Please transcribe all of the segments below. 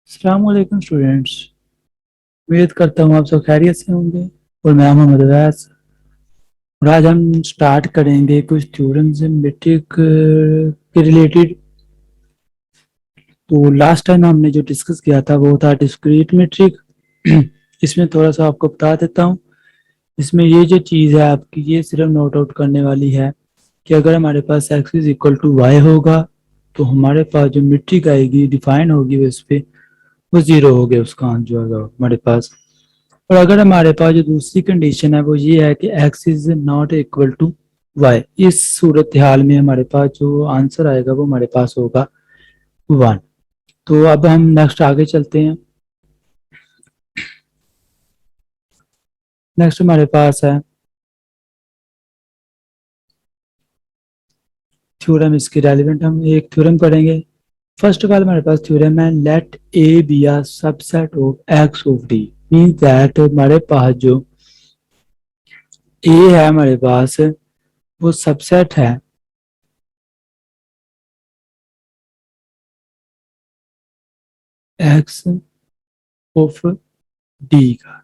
अस्सलाम वालेकुम स्टूडेंट्स। उम्मीद करता हूँ आप सब खैरियत से होंगे। और मैं मोहम्मद अवैस। और आज हम स्टार्ट करेंगे कुछ थ्योरम्स मेट्रिक के रिलेटेड। तो लास्ट टाइम हमने जो डिस्कस किया था वो था डिस्क्रीट मेट्रिक। इसमें थोड़ा सा आपको बता देता हूँ। इसमें ये जो चीज़ है आपकी, ये सिर्फ नोट आउट करने वाली है कि अगर हमारे पास x is equal to Y होगा तो हमारे पास जो मेट्रिक आएगी डिफाइन होगी वो इस पे वो जीरो हो गया, उसका आंसर जो आएगा हमारे पास। और अगर हमारे पास जो दूसरी कंडीशन है वो ये है कि x is not equal to y, इस सूरत हाल में हमारे पास जो आंसर आएगा वो हमारे पास होगा 1। तो अब हम नेक्स्ट आगे चलते हैं। नेक्स्ट हमारे पास है थ्योरम। इसके रेलिवेंट हम एक थ्योरम पढ़ेंगे। फर्स्ट ऑफ ऑल हमारे पास थ्योरम है let A B a subset of X of D. Mean that हमारे पास जो ए है हमारे पास वो सबसेट है एक्स ऑफ डी का।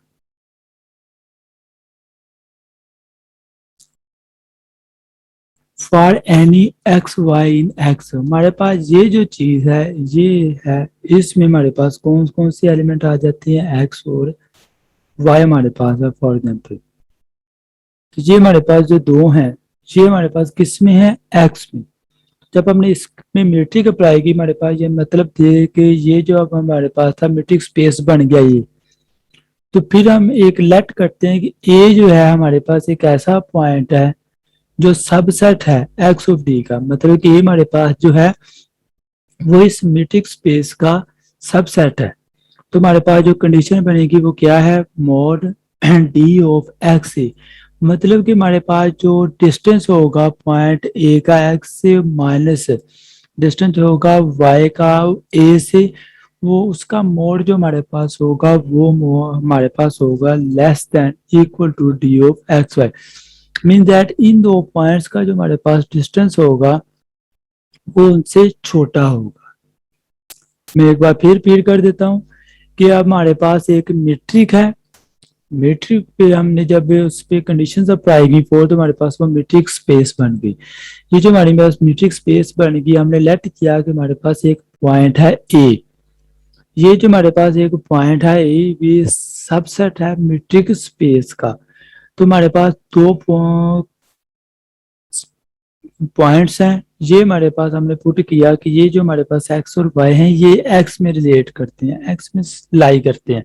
For any X Y in X, हमारे पास ये जो चीज है ये है। इसमें हमारे पास कौन कौन सी एलिमेंट आ जाती है, एक्स और वाई हमारे पास है। फॉर एग्जाम्पल तो ये हमारे पास जो दो हैं ये हमारे पास किस में है, एक्स में। जब हमने इसमें मीट्रिक अप्लाई की हमारे पास ये मतलब थे कि ये जो अब हमारे पास था मीट्रिक स्पेस बन गया ये। तो फिर हम एक लेट करते हैं कि ए जो है हमारे पास एक ऐसा पॉइंट है जो सबसेट है एक्स ऑफ डी का। मतलब कि ये हमारे पास जो है वो इस मीट्रिक स्पेस का सबसेट है। तो हमारे पास जो कंडीशन बनेगी वो क्या है, मोड डी ऑफ एक्स ए। मतलब कि हमारे पास जो डिस्टेंस होगा पॉइंट ए का एक्स से माइनस डिस्टेंस होगा वाई का ए से, वो उसका मोड जो हमारे पास होगा वो हमारे पास होगा less than equal to D of X Y. Mean that इन दो पॉइंट्स का जो हमारे पास डिस्टेंस होगा वो उनसे छोटा होगा। मैं एक बार फिर रिपीट कर देता हूँ कि अब हमारे पास एक मीट्रिक है। मीट्रिक पे हमने जब उस पे कंडीशंस अप्लाई की फोर तो हमारे पास वो मीट्रिक स्पेस बन गई। ये जो हमारे पास मीट्रिक स्पेस बन गई हमने लेट किया कि हमारे पास एक पॉइंट है ए। ये जो हमारे पास एक पॉइंट है ए ये सबसेट है मीट्रिक स्पेस का। तो हमारे पास दो पॉइंट्स हैं। ये हमारे पास हमने पुट किया कि ये जो हमारे पास एक्स और वाई हैं ये एक्स में रिलेट करते हैं, एक्स में लाई करते हैं।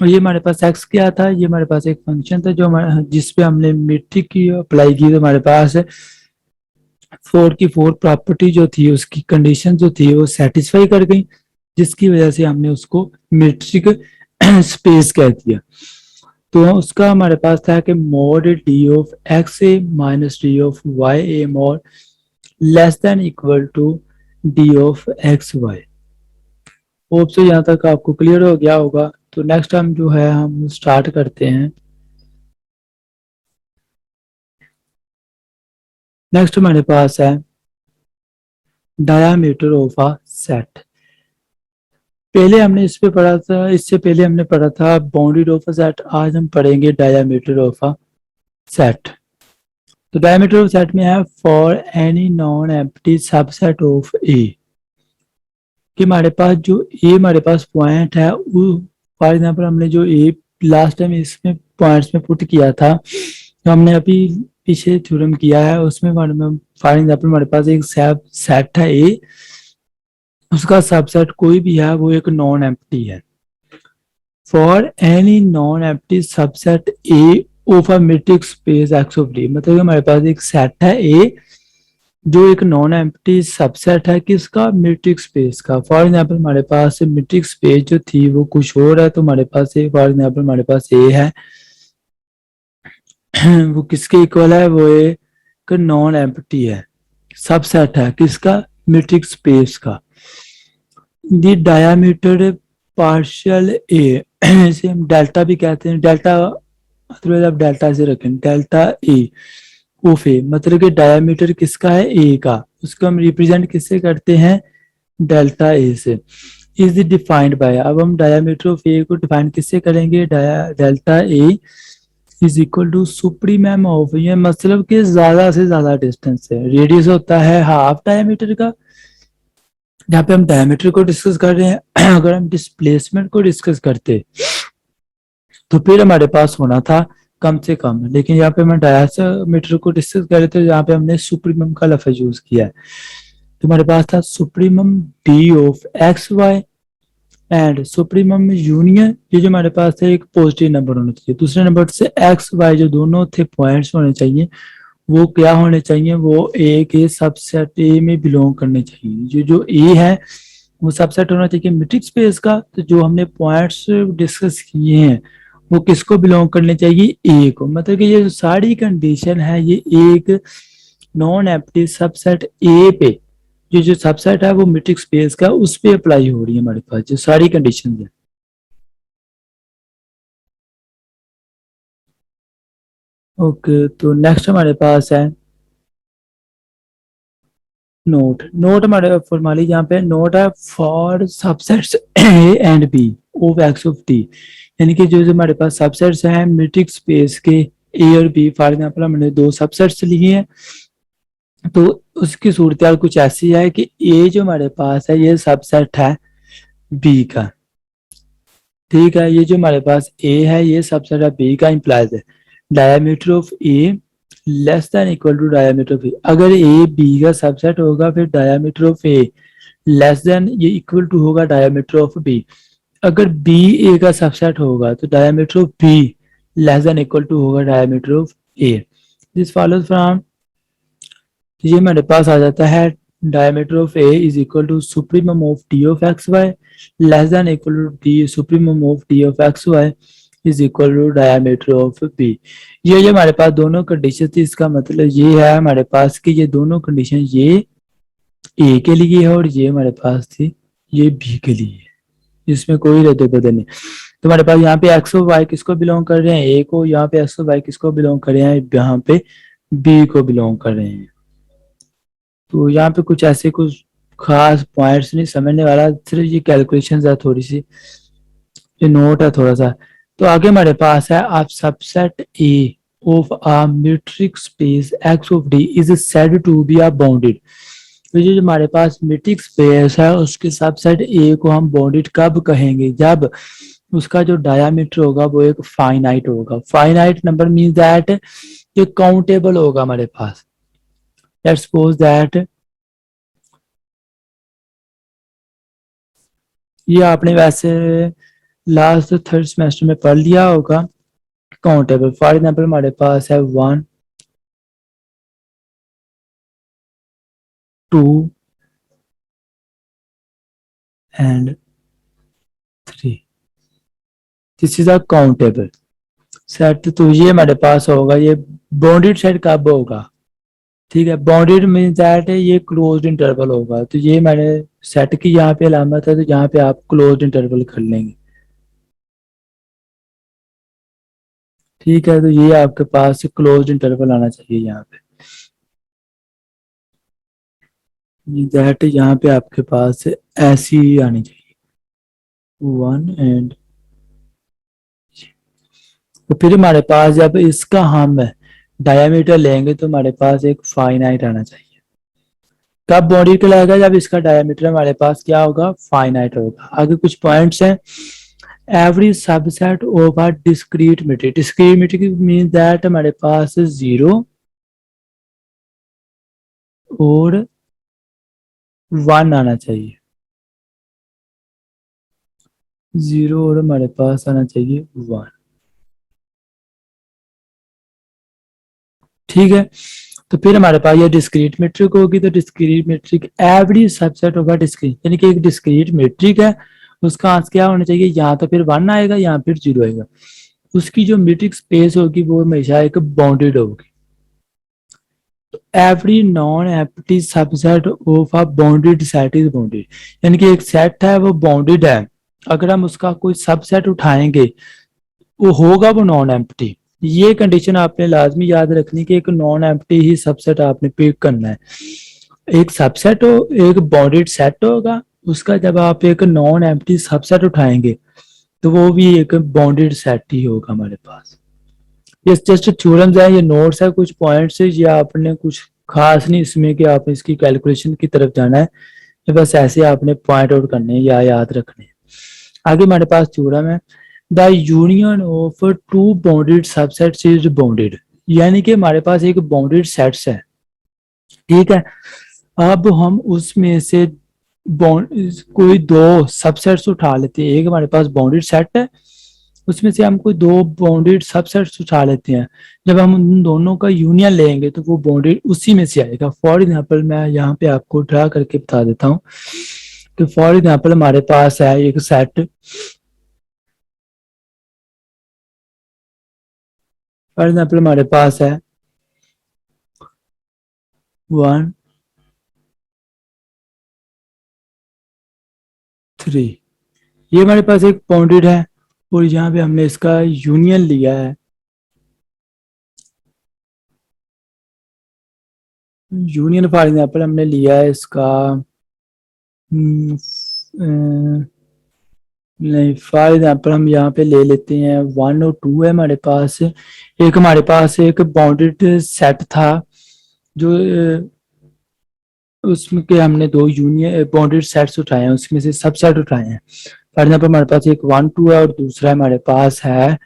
और ये हमारे पास एक्स क्या था, ये हमारे पास एक फंक्शन था जो हमारे जिस पे हमने मीट्रिक की अप्लाई की। तो हमारे पास फोर की फोर प्रॉपर्टी जो थी उसकी कंडीशन जो थी वो सेटिस्फाई कर गई, जिसकी वजह से हमने उसको मीट्रिक स्पेस कह दिया। तो उसका हमारे पास था कि mod D of X A minus D of Y A mod less than equal to D of X Y. Hope से यहाँ तक आपको क्लियर हो गया होगा। तो नेक्स्ट हम जो है हम स्टार्ट करते हैं। नेक्स्ट हमारे पास है डायामीटर ऑफ अ सेट। पहले हमने इस पे पढ़ा था, इससे पहले हमने पढ़ा था बाउंड्री ऑफ अ सेट। आज हम पढ़ेंगे डायामीटर ऑफ अ सेट। तो डायमीटर ऑफ सेट में है for any non empty subset of A. कि हमारे पास जो ए हमारे पास पॉइंट है वो फॉर एग्जाम्पल हमने जो ए लास्ट टाइम इसमें पॉइंट्स में पुट किया था तो हमने अभी पीछे थ्योरम किया है उसमें फॉर एग्जाम्पल हमारे पास एक सेट है ए, उसका सबसेट कोई भी है वो एक नॉन एम्प्टी है। For any non empty subset A of a metric space X of D. मतलब हमारे पास एक सेट है ए जो एक नॉन एम्प्टी सबसेट है किसका, मीट्रिक स्पेस का। फॉर एग्जाम्पल हमारे पास मीट्रिक स्पेस जो थी वो कुछ और है। तो हमारे पास फॉर एग्जाम्पल हमारे पास ए है वो किसके इक्वल है, वो एक नॉन एम्प्टी है, सबसेट है किसका, मीट्रिक स्पेस का। दी डायामीटर पार्शियल ए इसे हम डेल्टा भी कहते हैं। डेल्टा अदरवाइज आप डेल्टा से रखें, डेल्टा ए ऑफ ए। मतलब कि डायामीटर किसका है, ए का, उसको हम रिप्रेजेंट किससे करते हैं, डेल्टा ए से। इज डिफाइंड बाय, अब हम डायमीटर ऑफ ए को डिफाइन किससे करेंगे, delta A is equal to supremum of, ये मतलब कि ज्यादा से ज्यादा डिस्टेंस है, रेडियस होता है हाफ डायमीटर का। यहाँ पे हम डायमीटर को डिस्कस कर रहे हैं अगर हम डिस्प्लेसमेंट को डिस्कस करते तो फिर हमारे पास होना था कम से कम, लेकिन यहाँ पे हम डायमीटर को डिस्कस कर रहे थे, यहाँ पे हमने सुप्रीमम का लफ्ज यूज किया है। तो हमारे पास था supremum B of X Y and supremum union, ये जो हमारे पास है एक पॉजिटिव नंबर होना चाहिए, दूसरे नंबर से एक्स वाई जो दोनों थे पॉइंट्स होने चाहिए वो क्या होने चाहिए, वो ए के सबसेट ए में बिलोंग करने चाहिए। जो जो ए है वो सबसेट होना चाहिए मीट्रिक स्पेस का। तो जो हमने पॉइंट्स डिस्कस किए हैं वो किसको बिलोंग करने चाहिए, ए को। मतलब कि ये जो सारी कंडीशन है ये एक नॉन एम्प्टी सबसेट ए पे, जो जो सबसेट है वो मीट्रिक स्पेस का उस पे अप्लाई हो रही है हमारे पास जो सारी कंडीशन है। ओके, तो नेक्स्ट हमारे पास है नोट। नोट हमारे फॉर्मली यहाँ पे नोट है for subsets A and B of X of T, यानी कि जो जो हमारे पास सबसेट्स हैं मीट्रिक स्पेस के ए और बी, फॉर एग्जाम्पल हमने दो सबसेट्स लिए हैं तो उसकी सूरत हाल कुछ ऐसी है कि ए जो हमारे पास है ये सबसेट है बी का, ठीक है। ये जो हमारे पास ए है ये सबसेट है बी का, इंप्लाइज है diameter of A less than equal to diameter of A. अगर ए बी का सबसेट होगा फिर diameter of A less than ये इक्वल टू होगा डायमीटर ऑफ बी। अगर बी ए का सबसेट होगा तो diameter of B less than equal to होगा diameter of A. This follows from, ये हमारे पास आ जाता है diameter of A is equal to supremum of D of X Y less than equal to D supremum of D of X Y is equal to diameter of B. ये हमारे पास दोनों condition थी, इसका मतलब ये है हमारे पास कि ये दोनों कंडीशन ये ए के लिए है और ये हमारे पास थी ये बी के लिए है, इसमें कोई रद्द बदल नहीं। तो हमारे पास यहाँ पे एक्स और वाई किसको बिलोंग कर रहे हैं, ए को, यहाँ पे एक्स और वाई किसको बिलोंग कर रहे हैं, यहाँ पे बी को बिलोंग कर रहे हैं। तो यहाँ पे कुछ ऐसे कुछ खास पॉइंट्स नहीं समझने वाला, सिर्फ ये कैलकुलेशन है थोड़ी सी, ये नोट है थोड़ा सा। तो आगे हमारे पास है आप subset A of a metric space X of D is said to be a bounded. तो ये जो हमारे पास मीट्रिक स्पेस है उसके सबसेट ए को हम बाउंडेड कब कहेंगे, जब उसका जो डायामीटर होगा वो एक फाइनाइट होगा। फाइनाइट नंबर मींस दैट ये काउंटेबल होगा हमारे पास। लेट्स सपोज दैट ये आपने वैसे लास्ट थर्ड सेमेस्टर में पढ़ लिया होगा काउंटेबल। फॉर एग्जाम्पल हमारे पास है 1 2 and 3, this is a countable set. तो ये हमारे पास होगा, ये बाउंडेड सेट कब होगा, ठीक है। बाउंडेड मीन दैट ये क्लोज्ड इंटरवल होगा। तो ये मैंने सेट की यहाँ पे अलामत है, तो यहाँ पे आप क्लोज्ड इंटरवल कर लेंगे, ठीक है। तो ये आपके पास क्लोज्ड इंटरवल आना चाहिए यहाँ पे, दैट यहाँ पे आपके पास ऐसी आनी चाहिए 1 एंड। तो फिर हमारे पास जब इसका हम डायमीटर लेंगे तो हमारे पास एक फाइनाइट आना चाहिए। कब बॉडी को लगेगा, जब इसका डायमीटर हमारे पास क्या होगा, फाइनाइट होगा। आगे कुछ पॉइंट्स हैं, every subset of a discrete matrix. Discrete matrix means that हमारे पास 0 और 1 आना चाहिए, 0 और हमारे पास आना चाहिए 1, ठीक है। तो फिर हमारे पास ये डिस्क्रीट मैट्रिक होगी। तो डिस्क्रीट मैट्रिक एवरी सबसेट होगा डिस्क्रीट, यानी कि एक डिस्क्रीट मैट्रिक है उसका आंसर क्या होना चाहिए, यहाँ तो फिर 1 आएगा यहाँ फिर 0 आएगा। उसकी जो मैट्रिक स्पेस होगी वो हमेशा एक बाउंडेड होगी। Every non empty subset of a bounded set is bounded, यानी कि एक सेट है वो बाउंडेड है, अगर हम उसका कोई सबसेट उठाएंगे वो होगा वो नॉन एम्प्टी। ये कंडीशन आपने लाजमी याद रखनी कि एक नॉन एम्प्टी ही सबसेट आपने पिक करना है। एक सबसेट हो, एक बाउंडेड सेट होगा उसका जब आप एक नॉन एम्प्टी सबसेट उठाएंगे तो वो भी एक बाउंडेड सेट ही होगा हमारे पास। ये जस्ट थ्योरम्स है, ये नोट्स है, कुछ पॉइंट्स है, ये आपने कुछ खास नहीं इसमें कि आप इसकी कैलकुलेशन की तरफ जाना है, ये बस ऐसे आपने पॉइंट आउट करने हैं या याद रखने हैं। आगे हमारे पास थ्योरम है, the union of two bounded subsets is bounded, यानी कि हमारे पास एक बाउंडेड सेट्स है, ठीक है। अब हम उसमें से कोई दो सबसेट्स उठा लेते हैं, एक हमारे पास बाउंडेड सेट है, उसमें से हम कोई दो बाउंडेड सबसेट्स उठा लेते हैं, जब हम उन दोनों का यूनियन लेंगे तो वो बाउंडेड उसी में से आएगा। फॉर एग्जाम्पल मैं यहाँ पे आपको ड्रा करके बता देता हूँ कि फॉर एग्जाम्पल हमारे पास है एक सेट, फॉर एग्जाम्पल हमारे पास है 1 3, ये हमारे पास एक बाउंडेड है और यहाँ पे हमने इसका यूनियन लिया है, यूनियन फॉर एग्जाम्पल हमने लिया है इसका नहीं, फॉर एग्जाम्पल हम यहाँ पे ले लेते हैं 1 और 2 है हमारे पास, एक हमारे पास एक बाउंडेड सेट था जो उसमें के हमने दो यूनियन बाउंडेड सेट्स उठाए हैं, उसमें से सबसेट उठाए हैं। फॉर एग्जाम्पल हमारे पास एक 1 2 है और दूसरा हमारे पास है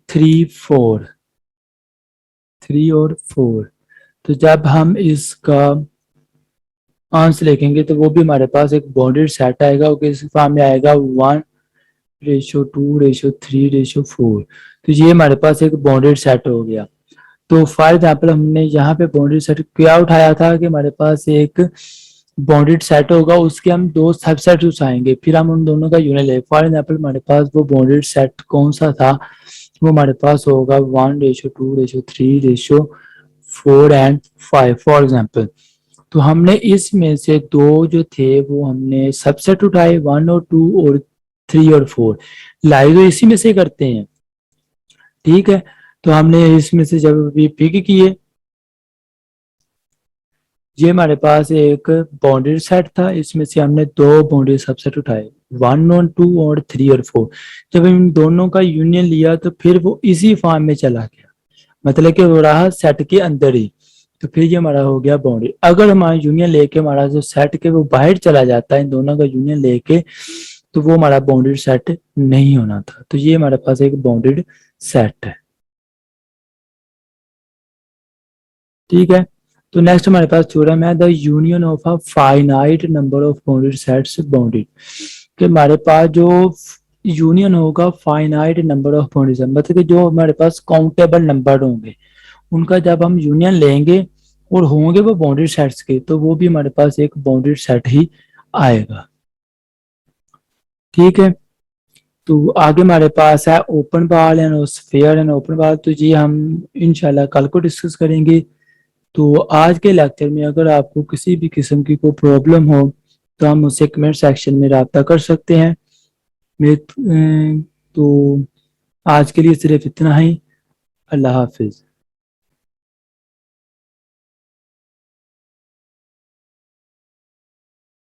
3 4, 3 और 4। तो जब हम इसका आंसर लिखेंगे तो वो भी हमारे पास एक बाउंडेड सेट आएगा, इस फॉर्म में आएगा 1:2:3:4। तो ये हमारे पास एक बाउंडेड सेट हो गया। तो फॉर एग्जाम्पल हमने यहाँ पे बाउंडेड सेट क्या उठाया था कि हमारे पास एक बाउंडेड सेट होगा, उसके हम दो सबसेट उठाएंगे, फिर हम उन दोनों का यूनियन ले। फॉर एग्जाम्पल हमारे पास वो बाउंडेड सेट कौन सा था, वो हमारे पास होगा 1:2:3:4 एंड 5 फॉर एग्जाम्पल। तो हमने इसमें से दो जो थे वो हमने सबसेट उठाए 1 और 2 और 3 और 4, लाई तो इसी में से करते हैं, ठीक है। तो हमने इसमें से जब भी पिक किए, ये हमारे पास एक बाउंडेड सेट था, इसमें से हमने दो बाउंडेड सबसेट उठाए 1 और 2 और 3 और 4। जब इन दोनों का यूनियन लिया तो फिर वो इसी फॉर्म में चला गया, मतलब कि वो रहा सेट के अंदर ही, तो फिर ये हमारा हो गया बाउंडेड। अगर हमारा यूनियन लेके हमारा जो सेट के वो बाहर चला जाता है इन दोनों का यूनियन लेके, तो वो हमारा बाउंडेड सेट नहीं होना था। तो ये हमारे पास एक बाउंडेड सेट है, ठीक है। तो नेक्स्ट हमारे पास थ्योरम है the union of a finite number of bounded sets bounded, कि हमारे पास जो यूनियन होगा फाइनाइट नंबर ऑफ बाउंडेड, मतलब कि जो हमारे पास काउंटेबल नंबर होंगे उनका जब हम यूनियन लेंगे और होंगे वो बाउंडेड सेट्स के, तो वो भी हमारे पास एक बाउंडेड सेट ही आएगा, ठीक है। तो आगे हमारे पास है open ball and sphere and open ball, तो जी हम इंशाल्लाह कल को डिस्कस करेंगे। तो आज के लेक्चर में अगर आपको किसी भी किस्म की कोई प्रॉब्लम हो तो हम उससे कमेंट सेक्शन में रब्ता कर सकते हैं। तो आज के लिए सिर्फ इतना ही। अल्लाह हाफिज।